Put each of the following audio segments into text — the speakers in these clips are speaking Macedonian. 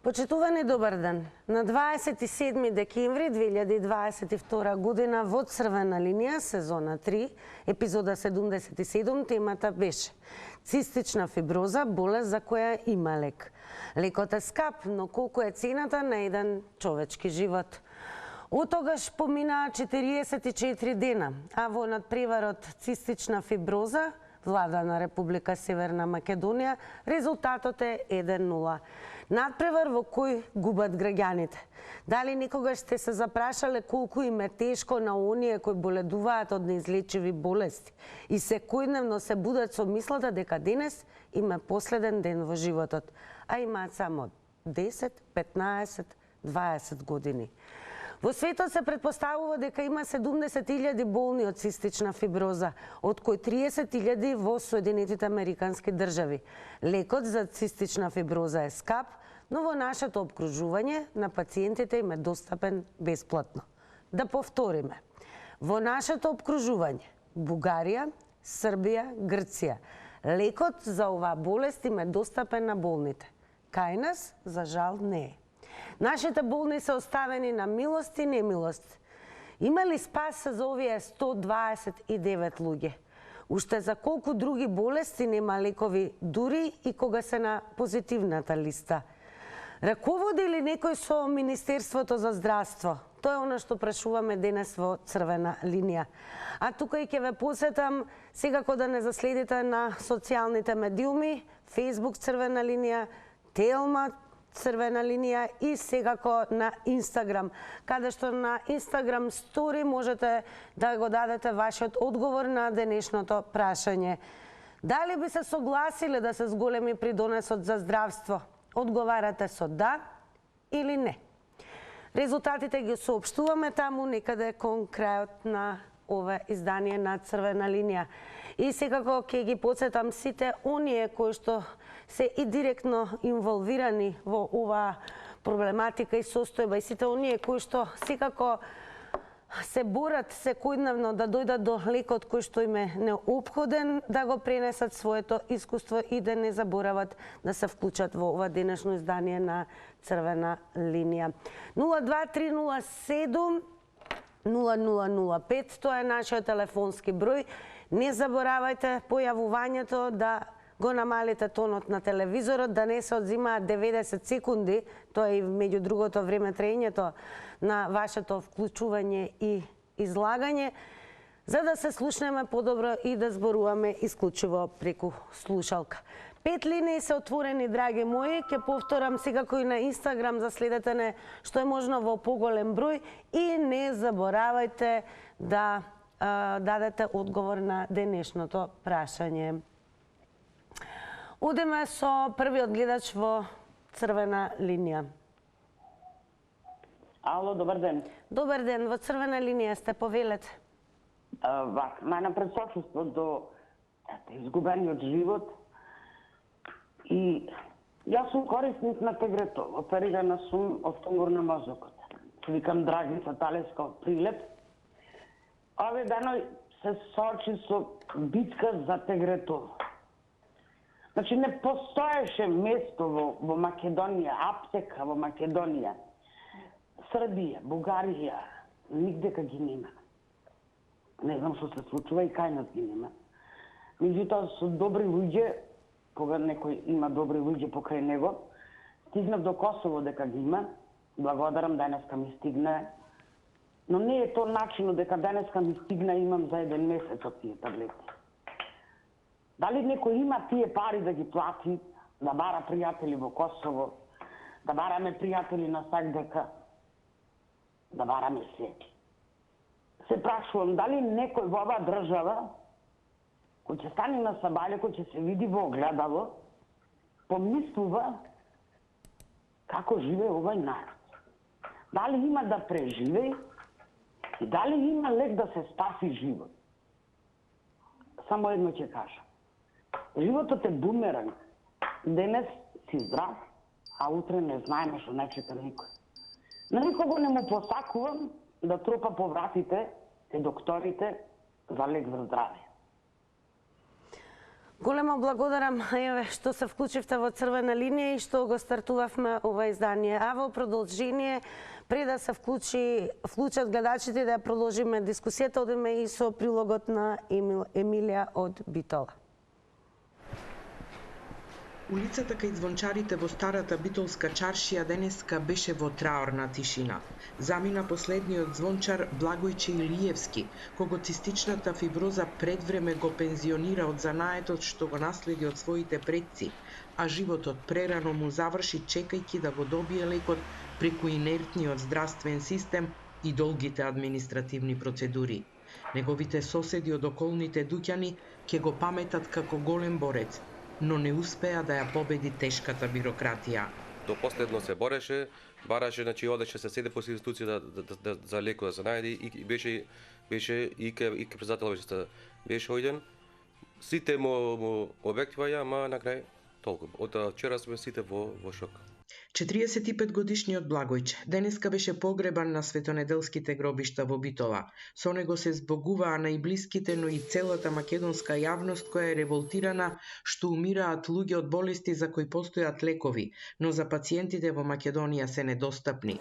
Почитувани, добар ден. На 27 декември 2022 година во Црвена линија, сезона 3, епизода 77, темата беше цистична фиброза, болест за која има лек. Лекот е скап, но колку е цената на еден човечки живот? Од тогаш поминаа 44 дена, а во надпреварот цистична фиброза, влада на Република Северна Македонија, резултатот е 1-0. Надпревар во кој губат граѓаните. Дали никогаш сте се запрашале колку им е тешко на оние кои боледуваат од неизлечиви болести и секојдневно се будат со мислата дека денес им е последен ден во животот, а имаат само 10, 15, 20 години. Во светот се претпоставува дека има 70.000 болни од цистична фиброза, од кои 30.000 во Соединетите Американски држави. Лекот за цистична фиброза е скап, но во нашето обкружување на пациентите им е достапен бесплатно. Да повториме. Во нашето обкружување Бугарија, Србија, Грција, лекот за оваа болест им е достапен на болните. Кај нас, за жал, не е. Нашите болни се оставени на милост и немилост. Има ли спас за овие 129 луѓе? Уште за колку други болести нема лекови, дури и кога се на позитивната листа? Раководи ли некој со Министерството за здравство? Тоа е она што прашуваме денес во Црвена линија. А тука и ќе ве посетам, секако да не заследите на социјалните медиуми, Facebook Црвена линија, Телма Црвена линија и секако на Инстаграм, каде што на Инстаграм стори можете да го дадете вашиот одговор на денешното прашање. Дали би се согласиле да се зголеми придонесот за здравство? Одговарате со да или не. Резултатите ги соопштуваме таму некаде кон крајот на ова издание на Црвена линија. И секако ќе ги подсетам сите оние кои што се и директно инволвирани во оваа проблематика и состојба и сите оние кои што секако се борат секојдневно да дојдат до лекот кој што им е неопходен, да го пренесат своето искуство и да не заборават да се вклучат во ова денешно издание на Црвена линија. 02307 0005, тоа е нашиот телефонски број. Не заборавајте појавувањето да го намалите тонот на телевизорот, да не се одзимаат 90 секунди, тоа е и меѓу другото време траењето на вашето вклучување и излагање, за да се слушнеме подобро и да зборуваме исклучиво преку слушалка. 5 линии се отворени, драги мои, ќе повторам секако и на Инстаграм, заследете не што е можно во поголем број и не заборавајте да дадете одговор на денешното прашање. Одеме со првиот гледач во Црвена линија. Ало, добар ден. Добар ден, во Црвена линија сте, повелете. Најнапред сочувство до изгубениот живот. И јас сум корисник на Тегретол, оперирана сум од тумор на мозокот. Викам Драгица Талеска од Прилеп. Ове дано се сочи со битка за Тегретол. Значи не постоеше место во Македонија, аптека во Македонија, Србија, Бугарија, нигдека ги нема. Не знам што се случува и кај нас ги нема. Меѓутоа со добри луѓе, кога некој има добри луѓе покрај него, стигнав до Косово дека ги има. Благодарам, денеска ми стигна. Но не е тоа начинот дека денеска ми стигна и имам за еден месец од тие таблети. Дали некој има тие пари да ги плати, да бара пријатели во Косово, да бараме пријатели на САКДК, да бараме се. Се прашувам, дали некој во оваа држава, кој ќе стане на сабале, кој ќе се види во огледало, помислува како живее овај народ. Дали има да преживее и дали има лек да се спаси живот. Само едно ќе кажам. Животот е бумеранг. Денес си здрав, а утре не знаеме што не чека никој. На никого не му посакувам да тропа по вратите и докторите за лек за здраве. Големо благодарам еве што се вклучивте во Црвена линија и што го стартувавме ова издание. А во продолжение, пред да се вклучат гледачите да ја продолжиме дискусијата, одиме и со прилогот на Емилија од Битола. Улицата кај звончарите во старата битолска чаршија денеска беше во траорна тишина. Замина последниот звончар Благојче Илиевски, кого цистичната фиброза пред време го пензионира од занаетот што го наследи од своите предци, а животот прерано му заврши чекајќи да го добие лекот преку инертниот здравствен систем и долгите административни процедури. Неговите соседи од околните дуќани ќе го паметат како голем борец, но не успеа да ја победи тешката бирократија. До последно се бореше, бараше, значи одеше се седе по институција за леко да се најде и беше и председател беше ојден. Сите му објективаја, ама на крај толку. Од вчера сме сите во шок. 45 годишниот Благојче денеска беше погребан на светонеделските гробишта во Битола. Со него се збогуваа најблиските, но и целата македонска јавност која е револтирана што умираат луѓе од болести за кои постојат лекови, но за пациентите во Македонија се недостапни.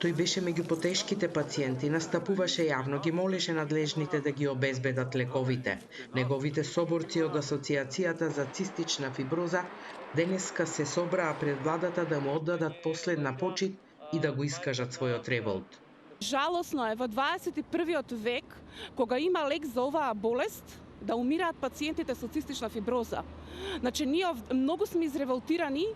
Тој беше меѓу потешките пациенти, настапуваше јавно, ги молеше надлежните да ги обезбедат лековите. Неговите соборци од Асоциацијата за цистична фиброза денеска се собраа пред владата да му оддадат последна почит и да го искажат својот револт. Жалосно е во 21. век, кога има лек за оваа болест, да умираат пациентите со цистична фиброза. Значи, ние многу сме изреволтирани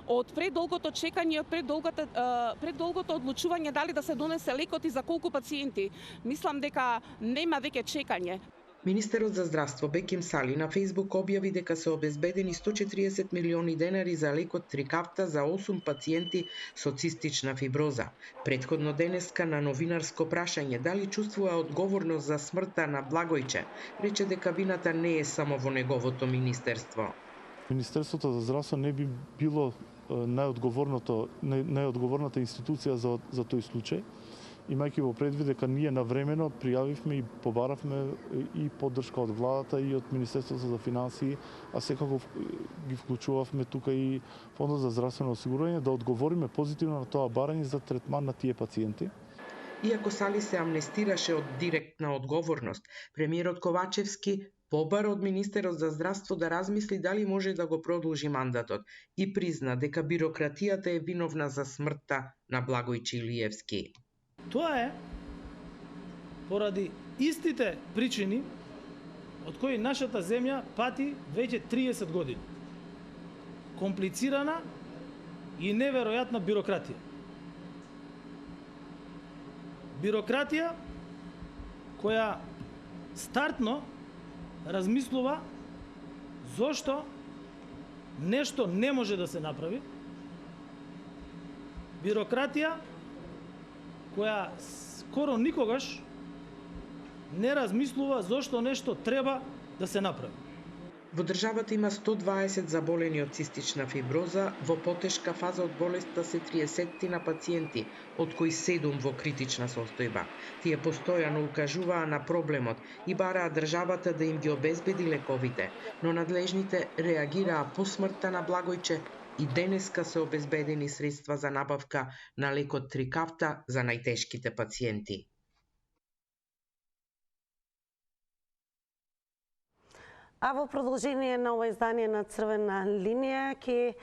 од предолгото чекање, предолгото одлучување дали да се донесе лекот и за колку пациенти. Мислам дека нема веќе чекање. Министерот за здравство Беким Сали на Фејсбук објави дека се обезбедени 140 милиони денари за лекот Трикафта за 8 пациенти со цистична фиброза. Претходно денеска на новинарско прашање дали чувствува одговорност за смртта на Благојче, рече дека вината не е само во неговото министерство. Министерството за здравство не би било најодговорната институција за тој случај, имајќи во предвид дека ние навремено пријавивме и побаравме и поддршка од владата и од Министерството за финансии, а секако ги вклучувавме тука и Фондот за здравствено осигурување да одговориме позитивно на тоа барање за третман на тие пациенти. Иако Сали се амнестираше од директна одговорност, премиерот Ковачевски побара од министерот за здравство да размисли дали може да го продолжи мандатот и призна дека бирократијата е виновна за смртта на Благојче Илиевски. Тоа е поради истите причини од кои нашата земја пати веќе 30 години. Комплицирана и неверојатна бирократија. Бирократија која стартно размислува зошто нешто не може да се направи. Бирократија која скоро никогаш не размислува зошто нешто треба да се направи. Во државата има 120 заболени од цистична фиброза, во потешка фаза од болеста се 30 на пациенти, од кои 7 во критична состојба. Тие постојано укажуваа на проблемот и бараа државата да им ги обезбеди лековите, но надлежните реагираа по смртта на Благојче и денеска се обезбедени средства за набавка на лекот Трикафта за најтешките пациенти. А во продолжение на ова издание на Црвена линија ќе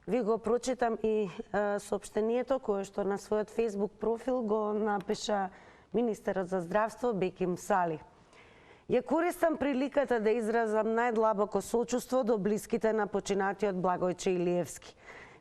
ви го прочитам и соопштението кое што на својот Facebook профил го напиша министерот за здравство Беким Сали. Ја користам приликата да изразам најдлабоко сочувство до блиските на починатиот Благојче Илиевски.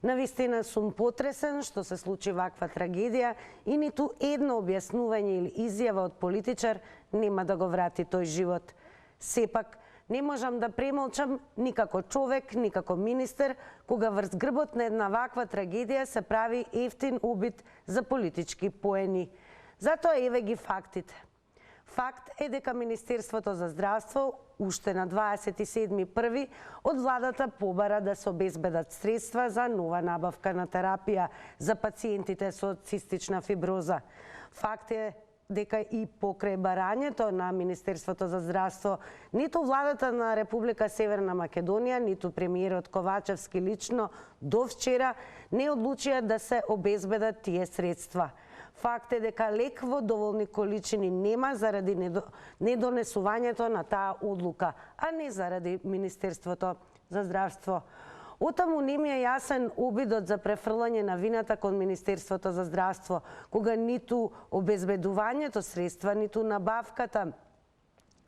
Навистина сум потресен што се случи ваква трагедија и ниту едно објаснување или изјава од политичар нема да го врати тој живот. Сепак, не можам да премолчам ни како човек, ни како министер, кога врз грбот на една ваква трагедија се прави ефтин обид за политички поени. Затоа еве ги фактите. Факт е дека Министерството за здравство уште на 27.1. од владата побара да се обезбедат средства за нова набавка на терапија за пациентите со цистична фиброза. Факт е дека и покрај барањето на Министерството за здравство, ниту владата на Република Северна Македонија, ниту премиерот Ковачевски лично до вчера не одлучија да се обезбедат тие средства. Факт е дека лек во доволни количини нема заради недонесувањето на таа одлука, а не заради Министерството за здравство. Отаму не ми е јасен обидот за префрлање на вината кон Министерството за здравство, кога ниту обезбедувањето средства, ниту набавката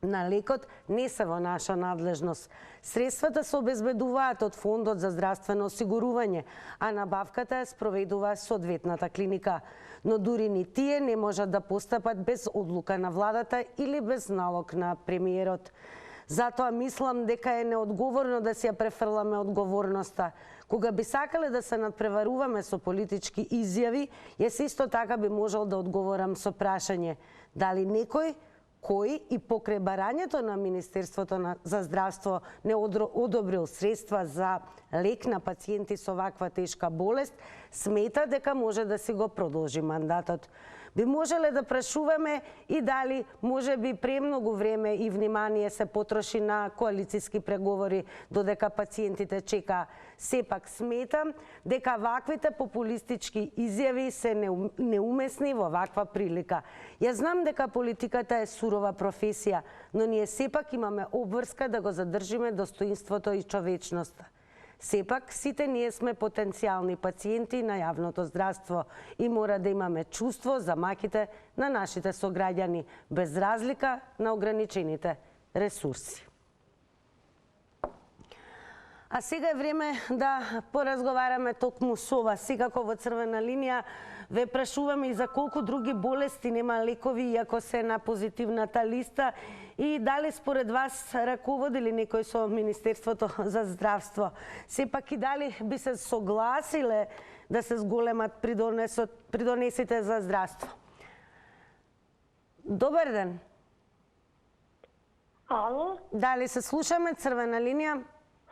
на лекот не се во наша надлежност. Средствата се обезбедуваат од Фондот за здравствено осигурување, а набавката ја спроведува соодветната клиника. Но дури ни тие не можат да постапат без одлука на владата или без налог на премиерот. Затоа мислам дека е неодговорно да си ја префрламе одговорноста. Кога би сакале да се надпреваруваме со политички изјави, јас исто така би можел да одговорам со прашање дали некој кој и покрај барањето на Министерството за здравство не одобрил средства за лек на пациенти со ваква тешка болест, смета дека може да си го продолжи мандатот. Би можеле да прашуваме и дали може би премногу време и внимание се потроши на коалициски преговори додека пациентите чека. Сепак сметам дека ваквите популистички изјави се неумесни во ваква прилика. Ја знам дека политиката е сурова професија, но ние сепак имаме обврска да го задржиме достоинството и човечноста. Сепак, сите ние сме потенцијални пациенти на јавното здравство и мора да имаме чувство за маките на нашите сограѓани, без разлика на ограничените ресурси. А сега е време да поразговараме токму со вас. Секако во црвена линија ве прашуваме и за колку други болести нема лекови, иако се на позитивната листа, и дали според вас раководи ли некој со Министерството за здравство? Сепак и дали би се согласиле да се зголемат придонесите за здравство? Добар ден. Ало? Дали се слушаме, црвена линија?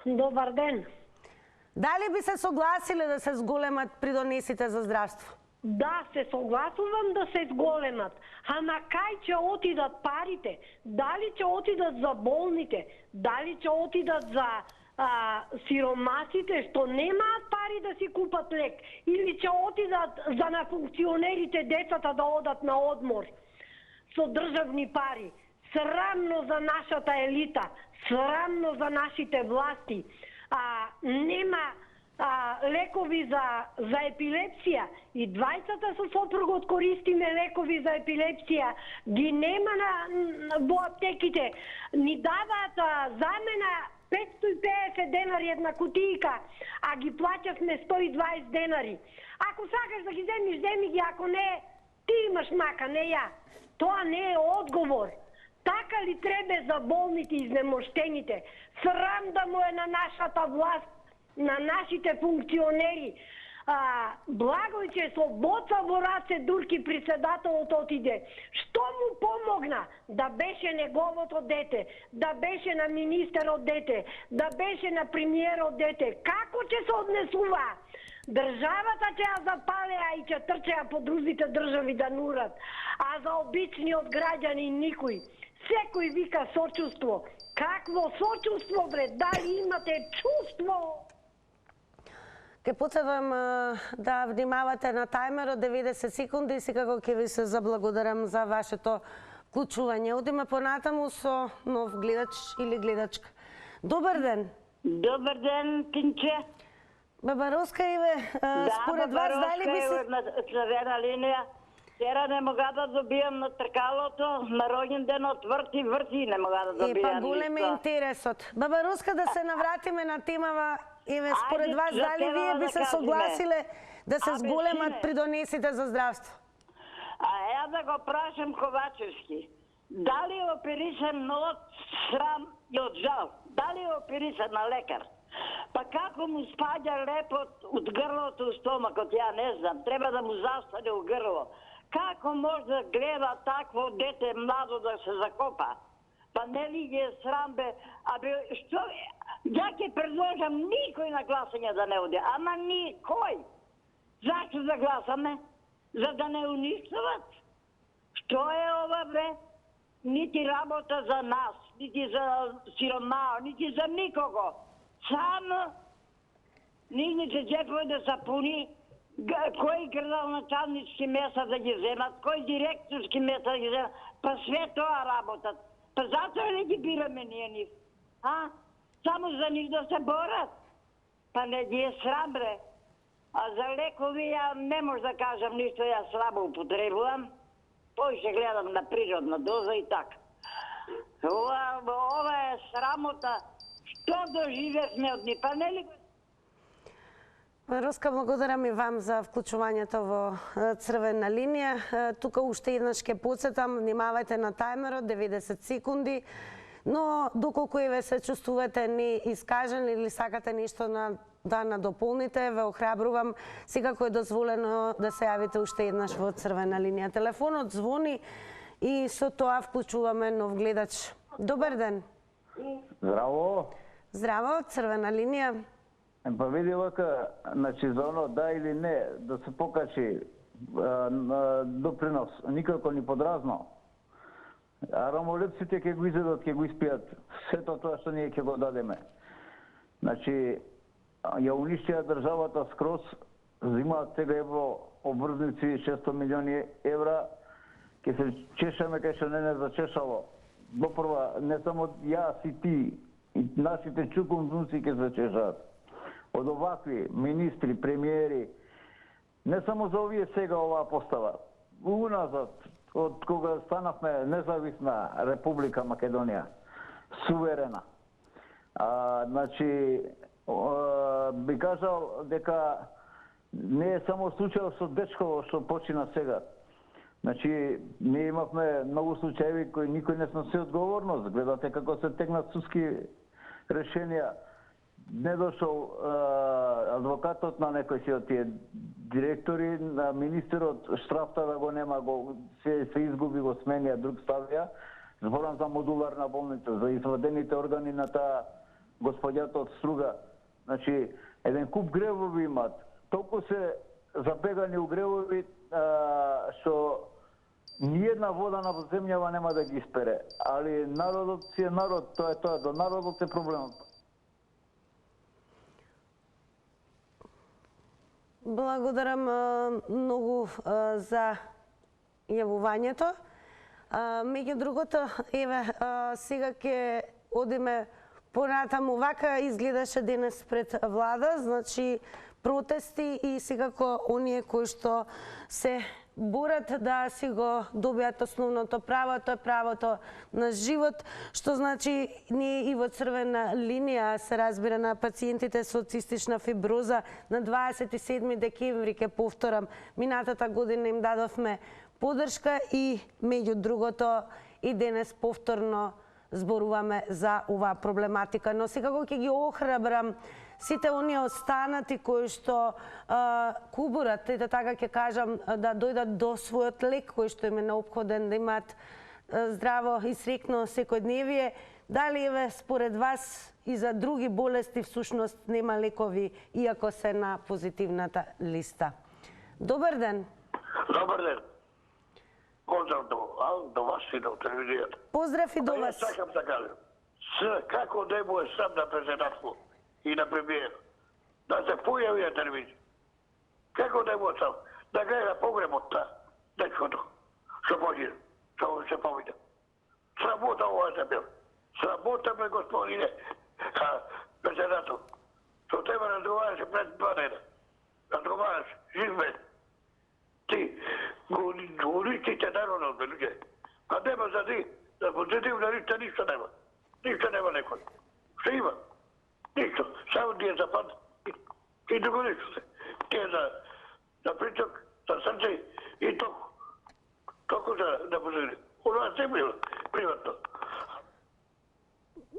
Добар ден. Дали би се согласиле да се зголемат придонесите за здравство? Да, се согласувам да се зголемат. Ама кај ќе отидат парите? Дали ќе отидат за болните? Дали ќе отидат за сиромасите што немаат пари да си купат лек? Или ќе отидат за на функционерите децата да одат на одмор со државни пари? Срамно за нашата елита, срамно за нашите власти. Нема лекови за епилепсија. И двајцата со сопругот користиме лекови за епилепсија. Ги нема во аптеките. Ни даваат замена 550 денари една кутијка, а ги плаќавме 120 денари. Ако сакаш да ги земиш, земи ги, ако не, ти имаш мака, не ја. Тоа не е одговор. Така ли треба за болните и изнемоштените? Срам да му е на нашата власт, на нашите функционери. Благојче со боца во раце дурки председателот отиде. Што му помогна? Да беше неговото дете, да беше на министерот дете, да беше на премиерот дете. Како ќе се однесува? Државата ќе ја запалеа и ќе трчеа по другите држави да нурат. А за обичниот граѓани никој. Секој вика сочувство. Какво сочувство, бре? Дали имате чувство? Ке потсетам да внимавате на тајмерот 90 секунди и секако ќе ви се заблагодарам за вашето вклучување. Одиме понатаму со нов гледач или гледачка. Добар ден. Добар ден, Тинче. Баба Роска Иве, според вас дали би се... на црвена линија. Вчера не мога да добијам на тркалото, на роѓенденот врти, не мога да добијам па голем е интересот. Баба Роска, да се навратиме на темава. Еве, според вас, дали вие би се согласиле да се зголемат придонесите за здравство? Ја да го прашам Ковачевски. Дали е оперисан од срам и од жал? Дали е оперисан на лекар? Па како му спаѓа лепот од грлото у стомакот, ја не знам. Треба да му застане у грло. Како може да гледа такво дете младо да се закопа? Па не ли ги е срам, бе? Што... Ја ќе предложам никој на гласање да не оде. Ама никој. Зашто да гласаме? За да не уништуват? Што е ова, бре? Нити работа за нас, нити за сиромао, нити за никого. Само нивните джепове да се пуни, кои градоначалнички места да ги земат, кои директорски места да ги земат, па све тоа работат. Па затоа ли ги бираме ние нив? А? Само за нив да се борат? Па не ги е срам, бре. А за лекови ја не може да кажам ништо, ја слабо употребувам. Поише гледам на природна доза и така. Ова е срамота. Што доживевме од нив? Па нели? Роска, благодарам и вам за вклучувањето во црвена линија. Тука уште еднаш ќе подсетам, внимавајте на тајмерот, 90 секунди. Но доколку и ве се чувствувате неискажен или сакате нешто да надополните, ве охрабрувам, секако е дозволено да се јавите уште еднаш во црвена линија. Телефонот звони и со тоа вклучуваме нов гледач. Добар ден. Здраво. Здраво, црвена линија. Па види вака, значи за оно да или не, да се покачи допринос, никако ни подразно. А ромолепците ќе го изедат, ќе го испијат сето тоа што ние ќе го дадеме. Значи, ја уништија државата скроз, взимаат сега обврзници 600 милиони евра, ќе се чешаме кај што не зачешало. Допрва, не само јас и ти, и нашите чукун внуци ќе се чешаат. Од овакви министри, премиери, не само за овие сега оваа постава, уназад, од кога станавме независна Република Македонија, суверена. Значи, би кажал дека не е само случајот со Дечково што почина сега. Значи, ние имавме многу случаи кои никој не сноси одговорност. Гледате како се тегнат судски решенија. Не дошол адвокатот на некој си од тие директори, на министерот штрафта да го нема, се изгуби, го сменија, друг ставија. Зборам за модуларна болница, за извадените органи на таа господјата од Струга. Значи, еден куп гревови имат. Толку се забегани у гревови што ниједна вода на земјава нема да ги испере. Али народот си е народ, тоа е тоа, до народот е проблемот. Благодарам многу за јавувањето. Меѓу другото, еве, сега ќе одиме понатаму. Вака изгледаше денес пред влада, значи протести и секако оние кои што се борат да си го добијат основното право, тоа е правото на живот, што значи ние и во црвена линија се разбира на пациентите со цистична фиброза на 27 декември, ке повторам, минатата година им дадовме поддршка и меѓу другото и денес повторно зборуваме за оваа проблематика, но секако ќе ги охрабрам сите оние останати кои што кубурат, така ќе кажам, да дојдат до својот лек кој што им е неопходен, да имаат здраво и среќно секојдневие. Дали еве според вас и за други болести всушност нема лекови, иако се на позитивната листа? Добар ден. Добар ден. Поздрав до вас и до телевизијата. Поздрав и до вас. Јас сакам да кажам, како да му е сам на президентство и на премиер, да се појави на телевизија. Како да му е сам, да гледа погребот на дечкото, што поđe, што се помине. Сработа ова земја. Сработа ме, господине, председател. Што тебе разговараш пред 2 дена. Разговараш, живе. Ти го унистите народот, луѓе. А нема за ти, да позитивно ништо нема. Ништо нема некој. Што има? Ништо. Само ти е за пат и друго ништо се. Ти е за приток, за срце и толку. Толку да позитивно. Оно се било приватно.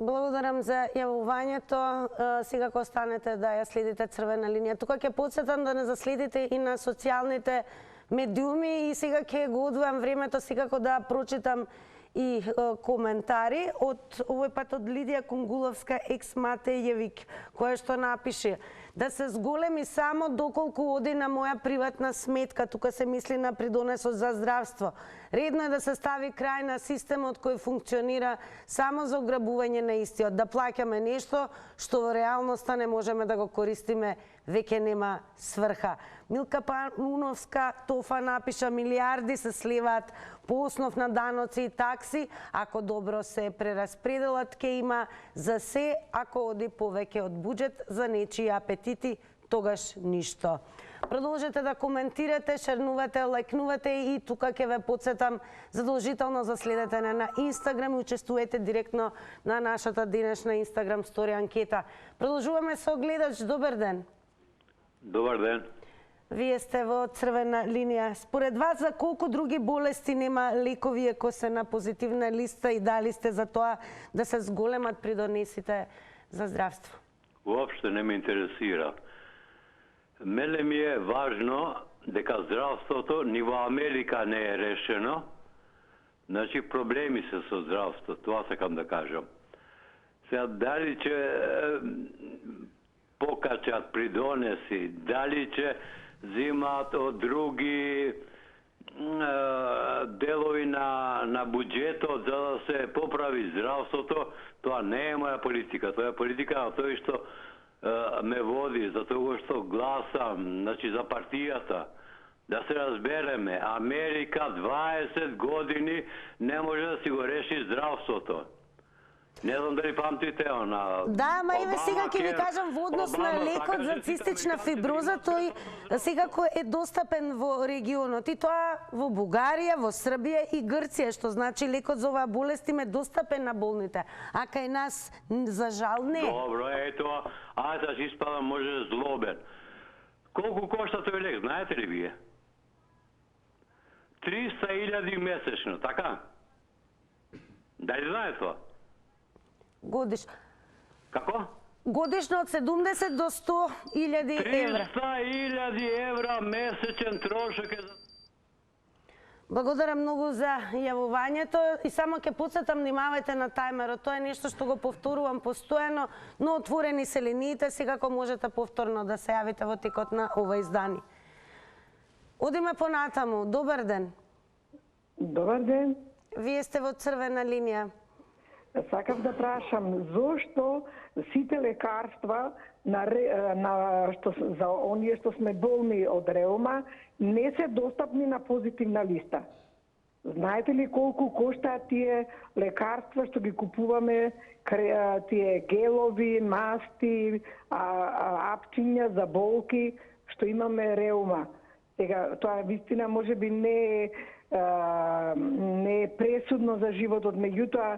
Благодарам за јавувањето. Сега кога станете да ја следите црвена линија. Тука ќе подсетам да не заследите и на социјалните медиуми и сега ќе го одвојам времето секако да прочитам и коментари од овој пат од Лидија Кунгуловска екс Матејевик, која што напише: да се зголеми само доколку оди на моја приватна сметка, тука се мисли на придонесот за здравство. Редно е да се стави крај на системот кој функционира само за ограбување на истиот, да плаќаме нешто што во реалноста не можеме да го користиме, веќе нема сврха. Милка Пауновска Тофа напиша: милиарди се сливаат по основ на даноци и такси, ако добро се прераспределат ке има за се, ако оди повеќе од буџет за нечии апетити, тогаш ништо. Продолжете да коментирате, шернувате, лајкнувате и тука ќе ве потсетам задолжително за следете на Инстаграм и учествувате директно на нашата денешна Инстаграм стори анкета. Продолжуваме со гледач. Добар ден. Добар ден. Вие сте во црвена линија. Според вас за колку други болести нема лекови ако се на позитивна листа и дали сте за тоа да се зголемат придонесите за здравство? Уопште не ме интересира. Мене ми е важно дека здравството ни во Америка не е решено. Значи проблеми се со здравство, тоа сакам да кажам. Сега дали ќе покачат придонеси, дали ќе взимат од други делови на буџетот за да се поправи здравството, тоа не е моја политика. Тоа е политика на тој што ме води, за тоа што гласам, значи за партијата. Да се разбереме, Америка 20 години не може да си го реши здравството. Не знам дали памтите она. Да, ама еве сега ќе ви кажам во однос на лекот за цистична фиброза, тој секако е достапен во регионот и тоа во Бугарија, во Србија и Грција, што значи лекот за оваа болест им е достапен на болните. А кај нас за жал не. Добро, ето, ајде да си испадам може злобен. Колку кошта тој лек, знаете ли вие? 300.000 месечно, така? Дали знаете тоа? Годишно. Како? Годишно од 70 до 100.000 евра. 300.000 евра месечен трошок е за... Благодарам многу за јавувањето и само ќе потсетам, внимавајте на тајмерот. Тоа е нешто што го повторувам постојано, но отворени се линиите, секако можете повторно да се јавите во текот на ова издание. Одиме понатаму. Добар ден. Добар ден. Вие сте во црвена линија. Сакам да прашам, зошто сите лекарства за оние што сме болни од реума не се достапни на позитивна листа? Знаете ли колку коштаат тие лекарства што ги купуваме, тие гелови, масти, апчиња за болки, што имаме реума? Сега, тоа вистина можеби не е пресудно за животот, меѓутоа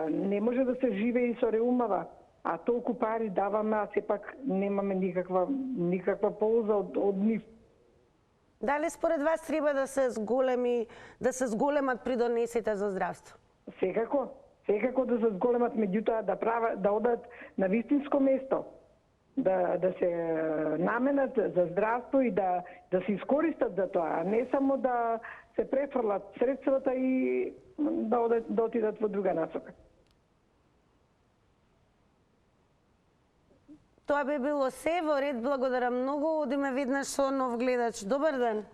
не може да се живее и со реумава, а толку пари даваме, а сепак немаме никаква полза од нив. Дали според вас треба да се зголемат придонесите за здравство? Секако да се зголемат, меѓутоа да одат на вистинско место, да се наменат за здравство и да се искористат за тоа, а не само да се префрлат средствата и да отидат во друга насока. Тоа би било се во ред, благодарам многу. Одиме веднаш со нов гледач. Добар ден.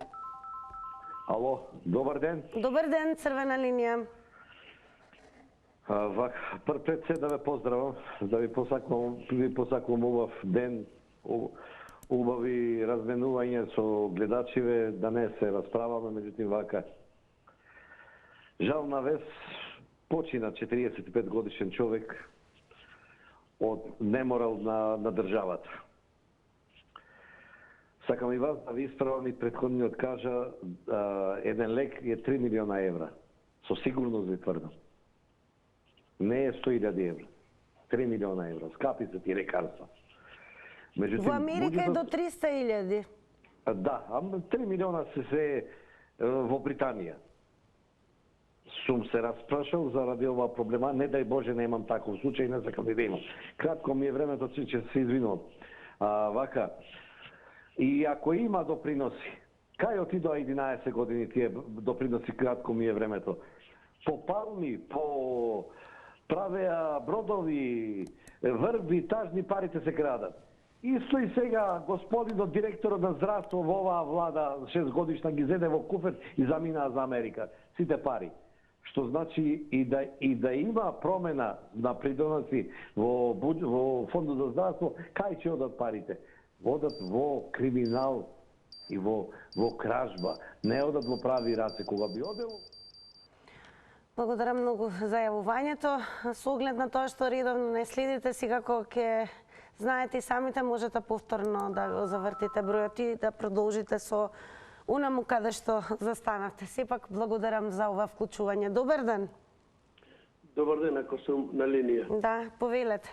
Ало, добар ден. Добар ден, црвена линија. Пред се да ве поздравам, да ви посакувам убав ден, убави разменување со гледачиве, да не се расправаме, меѓутоа вака. Жал на вес, почина 45 годишен човек од неморал на државата. Сакам и вас да ви исправам, и претходниот кажа, еден лек е 3 милиона евра. Со сигурност ви тврдам. Не е 100.000 евра. 3 милиона евра. Скапи се ти лекарства. Во Америка е до 300.000. Да, 3 милиона се во Британија. Сум се распрашал заради ова проблема, не дај Боже немам таков случај, не сакам да имам. Кратко ми е времето, че се извинувам. Вака, и ако има доприноси, кај отидоа 11 години тие доприноси, кратко ми е времето. по палми, по правеа бродови, врби, тажни, парите се крадат. Исто и сега господинот директорот на здравство во оваа влада 6 годишна ги зеде во куфер и заминаа за Америка. Сите пари. Што значи и да има промена на придоноси во фондот за здравство, кај ќе одат парите? Одат во криминал и во кражба. Не одат во прави раце. Кога би одело... Благодарам многу за јавувањето. Со оглед на тоа што редовно не следите, си како ќе знаете и самите, можете повторно да го завртите бројот и да продолжите со унаму каде што застанавте. Сепак благодарам за ова вклучување. Добар ден. Добар ден, ако сум на линија. Да, повелете.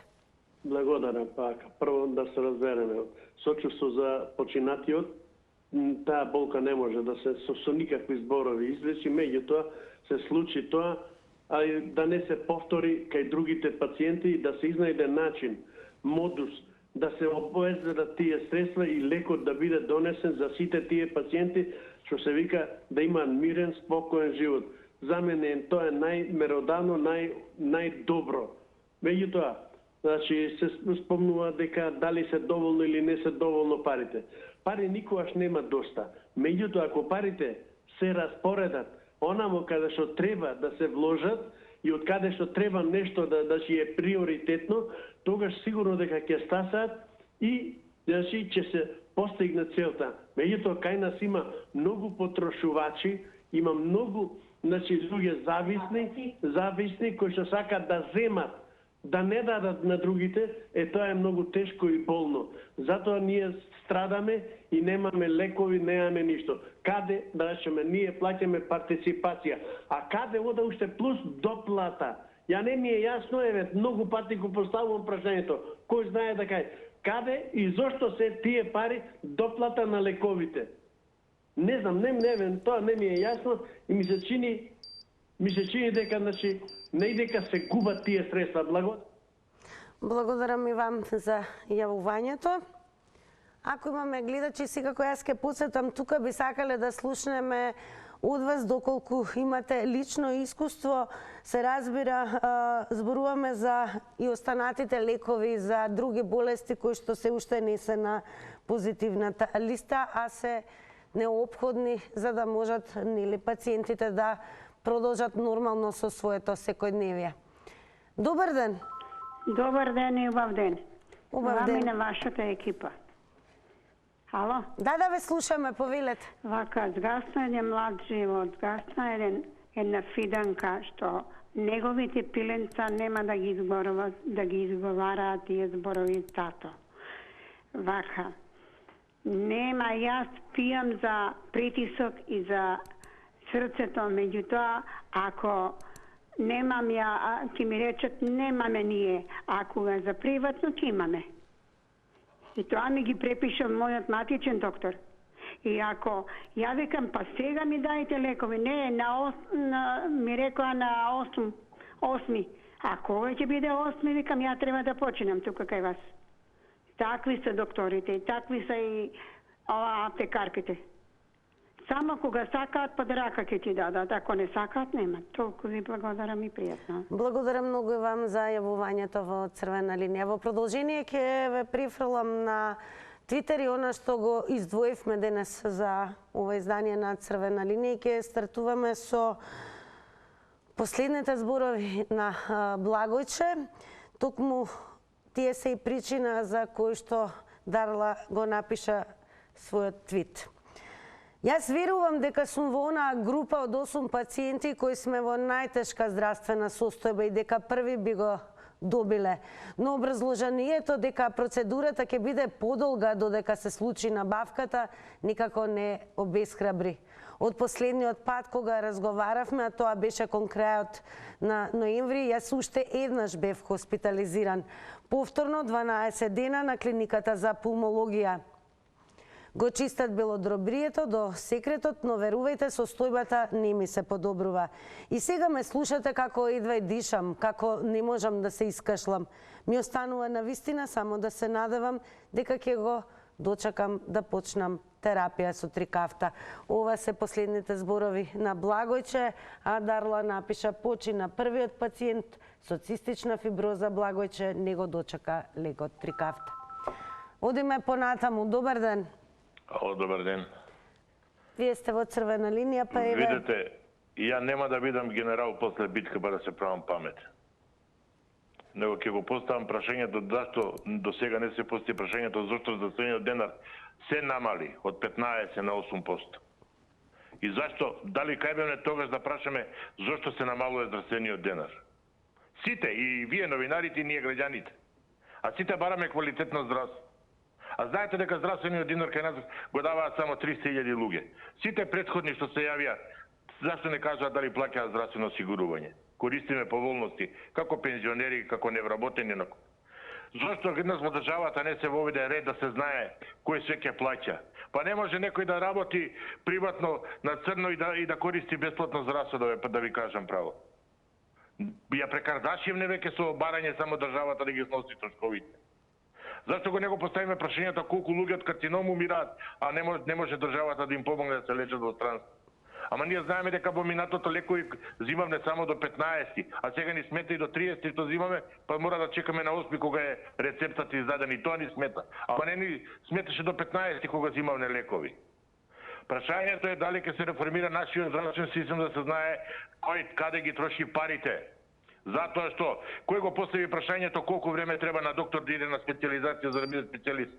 Благодарам пак. Прво да се разбереме. Сочувство за починатиот, таа болка не може да се со никакви зборови излечи, меѓутоа се случи тоа, а да не се повтори кај другите пациенти и да се изнајде начин, модус, да се обезбедат тие средства и лекот да биде донесен за сите тие пациенти, што се вика да имаат мирен, спокоен живот. За мене тоа е најмеродавно, најдобро. Меѓутоа, значи се спомнува дека дали се доволно или не се доволно парите. Пари никогаш нема доста. Меѓутоа, ако парите се распоредат онамо каде што треба да се вложат и од каде што треба нешто да си е приоритетно, тогаш сигурно дека ќе стасаат и значи ќе се постигне целта. Меѓутоа кај нас има многу потрошувачи, има многу значи луѓе зависни кои што сакаат да земат, да не дадат на другите, тоа е многу тешко и болно. Затоа ние страдаме и немаме лекови, немаме ништо. Каде, да речеме, ние плаќаме партиципација, а каде ода уште плюс доплата? Ја не ми е јасно, многу пати го поставувам прашањето. Кој знае да кај? Каде и зошто се тие пари доплата на лековите? Не знам, тоа не ми е јасно и ми се чини дека значи не и дека се губат тие средства. Благодарам и вам за јавувањето. Ако имаме гледачи, секако јас ќе подсетам, тука би сакале да слушнеме од вас доколку имате лично искуство. Се разбира, зборуваме за и останатите лекови за други болести кои што се уште не се на позитивната листа, а се неопходни за да можат пациентите да продолжат нормално со своето секојдневие. Добар ден. Добар ден и убав ден. Убав ден. Вам и на вашата екипа. Ало? Да, ве слушаме, повелете. Вака, згасна еден млад живот, згасна една фиданка што неговите пиленца нема да ги изговараат тие зборови тато. Вака, нема, јас пијам за притисок и за срцето, меѓутоа, ако немам ја, ќе ми речат, немаме ние, а кога за приватно ќе имаме. И тоа ми ги препиша мојот матичен доктор. И ако ја викам, па сега ми дајте лекови, не, ми рекоа на 8. А кога ќе биде 8, викам, ја треба да починам тука кај вас. Такви се докторите и такви се и аптекарките. Само кога сакаат под рака ќе ти дадат, ако не сакаат нема. Толку ви благодарам и пријатно. Благодарам многу и вам за јавувањето во Црвена линија. Во продолжение ќе ве прифрлам на Твитер и она што го издвоивме денес за ова издание на Црвена линија и ќе стартуваме со последните зборови на Благојче. Токму тие се и причина за кој што Дарла го напиша својот твит. Јас верувам дека сум во онаа група од 8 пациенти кои сме во најтешка здравствена состојба и дека први би го добиле. Но образложението дека процедурата ќе биде подолга додека се случи набавката никако не обесхрабри. Од последниот пат кога разговаравме, а тоа беше кон крајот на ноември, јас уште еднаш бев хоспитализиран. Повторно 12 дена на клиниката за пулмологија. Го чистат белодробрието до секретот, но верувајте, состојбата не ми се подобрува. И сега ме слушате како едва и дишам, како не можам да се искашлам. Ми останува на вистина само да се надевам дека ќе го дочекам да почнам терапија со трикафта. Ова се последните зборови на Благојче, а Дарла напиша: почина првиот пациент со цистична фиброза Благојче, него дочека лекот трикафта. Одиме понатаму. Добар ден. Ало, добар ден. Вие сте во црвена линија, па еве... Видете, ја нема да бидам генерал после битка па да се правам памет. Него ќе го поставам прашањето зашто до сега не се пости прашањето зашто здравствениот денар се намали од 15 на 8%. И зашто, дали кај бевме тогаш да прашаме зашто се намалува здравствениот денар? Сите, и вие новинарите, и ние граѓаните. А сите бараме квалитетно здравство. А знаете дека здравствениот денар кај нас го даваат само 300.000 луѓе. Сите претходни што се јавија, зашто не кажаат дали плаќаат здравствено осигурување? Користиме поволности, како пензионери, како невработени. Зошто еднаш во државата не се воведе ред да се знае кој се ќе плаќа? Па не може некој да работи приватно на црно и да користи бесплатно здравство, да ви кажам право. Ја прекардашивне веќе со барање само државата да ги сноси трошковите. Зашто го него поставиме прашањето колку луѓе од карцином умираат, а не може државата да им помогне да се лечат во странство? Ама ние знаеме дека во минатото лекови зимавме само до 15, а сега ни смета и до 30 што зимаме, па мора да чекаме на 8 кога е рецептата издаден и тоа ни смета. Ама не ни сметаше до 15 кога зимавне лекови. Прашањето е дали ќе се реформира нашиот здравствен систем да се знае кој каде ги троши парите. Затоа што кој го постави прашањето колку време треба на доктор да иде на специализација за да биде специјалист?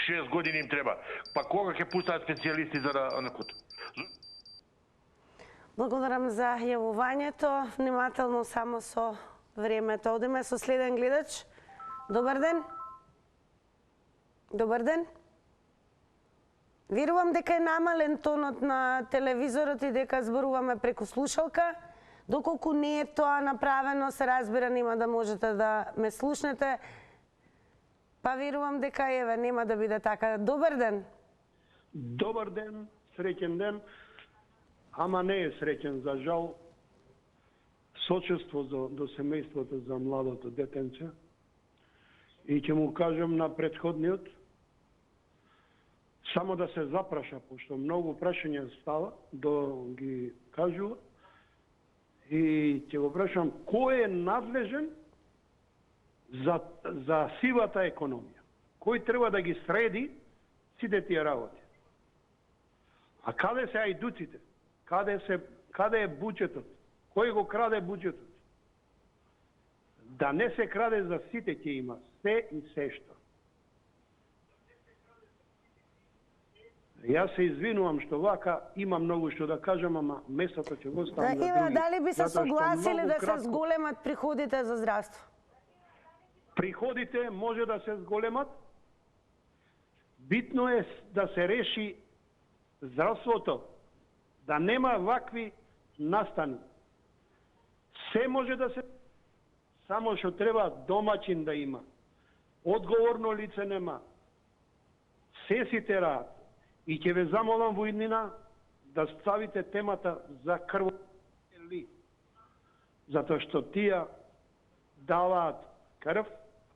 6 години им треба. Па кога ќе пуштаат специјалисти за да Благодарам за јавувањето. Внимателно само со времето. Одиме со следен гледач. Добар ден. Добар ден. Верувам дека е намален тонот на телевизорот и дека зборуваме преку слушалка. Доколку не е тоа направено, се разбира, нема да можете да ме слушнете. Па верувам дека еве нема да биде така. Добар ден. Добар ден, среќен ден. Ама не е среќен, за жал. Сочувство до семејството за младото детенце. И ќе му кажам на претходниот, само да се запраша, пошто многу прашања става, ги кажува. И ќе го прашам, кој е надлежен за сивата економија? Кој треба да ги среди сите тие работи? А каде се ајдуците? Каде е буџетот? Кој го краде буџетот? Да не се краде за сите ќе има, се и сешто. Јас се извинувам што вака има многу што да кажам, ама местото ќе го ставам за други. Дали би се согласили да се зголемат приходите за здравство? Приходите може да се зголемат. Битно е да се реши здравството, да нема вакви настани. Се може да се... Само што треба домаќин да има. Одговорно лице нема. Се си тераат. И ќе ве замолам во иднина да ставите темата за крволи. Затоа што тие даваат крв,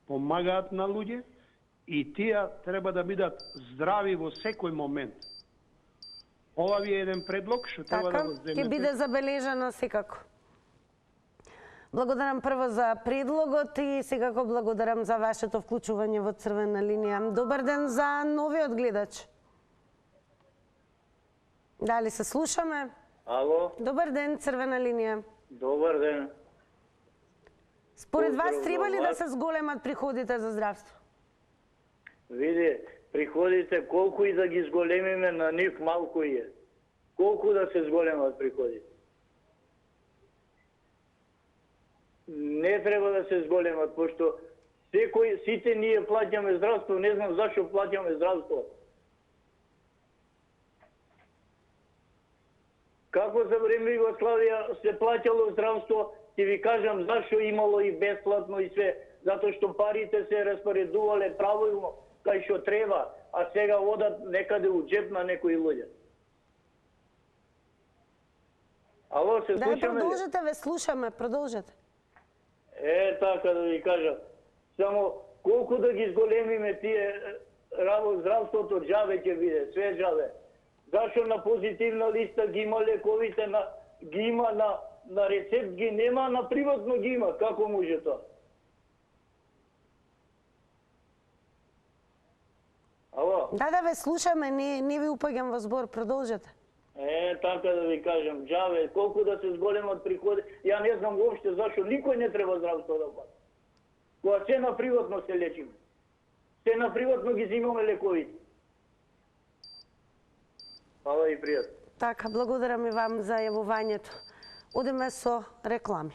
помагаат на луѓе и тие треба да бидат здрави во секој момент. Ова ви е еден предлог што треба да го земете. Ќе биде забележано секако. Благодарам прво за предлогот и секако благодарам за вашето вклучување во црвена линија. Добар ден за новиот гледач. Дали се слушаме? Ало? Добар ден, црвена линија. Добар ден. Според вас треба ли да се зголемат приходите за здравство? Види, приходите колку и да ги зголемиме, на нив малку е. Колку да се зголемат приходите? Не треба да се зголемат, пошто сите ние плаќаме здравство, не знам зашо плаќаме здравство. Како за време Југославија се плаќало здравство, ќе ви кажам зашо имало и бесплатно и све, затоа што парите се распоредувале правилно, кај што треба, а сега одат некаде у джеб на некои луѓе. Ало, се слушаме ли? Да, продолжете, ве слушаме, продолжете. Така да ви кажам, само колку да ги зголемиме тие здравството джаве ќе биде, све джаве. Зашо на позитивна листа ги има лековите, ги има на рецепт, ги нема, на приватно ги има. Како може тоа? Ало? Да, ве слушаме, не ви упаѓам во збор, продолжете. Така да ви кажам, джаве, колку да се зголемат приходи, ја не знам уопште зашо никој не треба здравство да плати. Кога се на приватно се лечиме. Се на приватно ги зимаме лековите. Хвала и пријатно. Така, благодарам и вам за јавувањето. Одиме со реклами.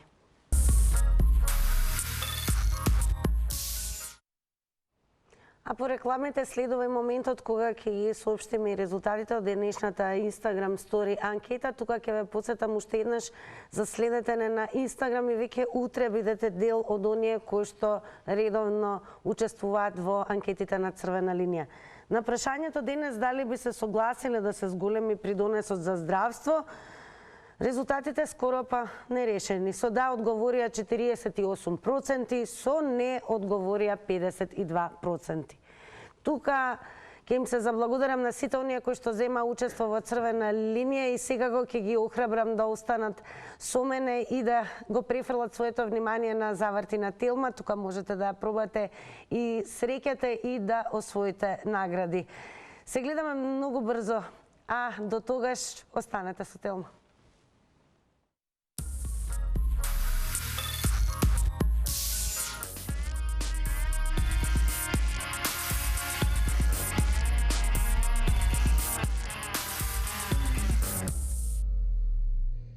А по рекламите следува и моментот кога ќе ги соопштиме и резултатите од денешната Instagram Story анкета. Тука ќе ве потсетам уште еднаш за следете на Instagram и веќе утре бидете дел од оние кои што редовно учествуваат во анкетите на Црвена линија. На прашањето денес дали би се согласиле да се зголеми придонесот за здравство, резултатите скоро па нерешени. Со да одговорија 48%, со не одговорија 52%. Тука ќе им се заблагодарам на сите оние кои што зема учество во Црвена линија и секако ќе ги охрабрам да останат со мене и да го префрлат своето внимание на заврти на Телма. Тука можете да ја пробате и среќате и да освоите награди. Се гледаме многу брзо, а до тогаш останете со Телма.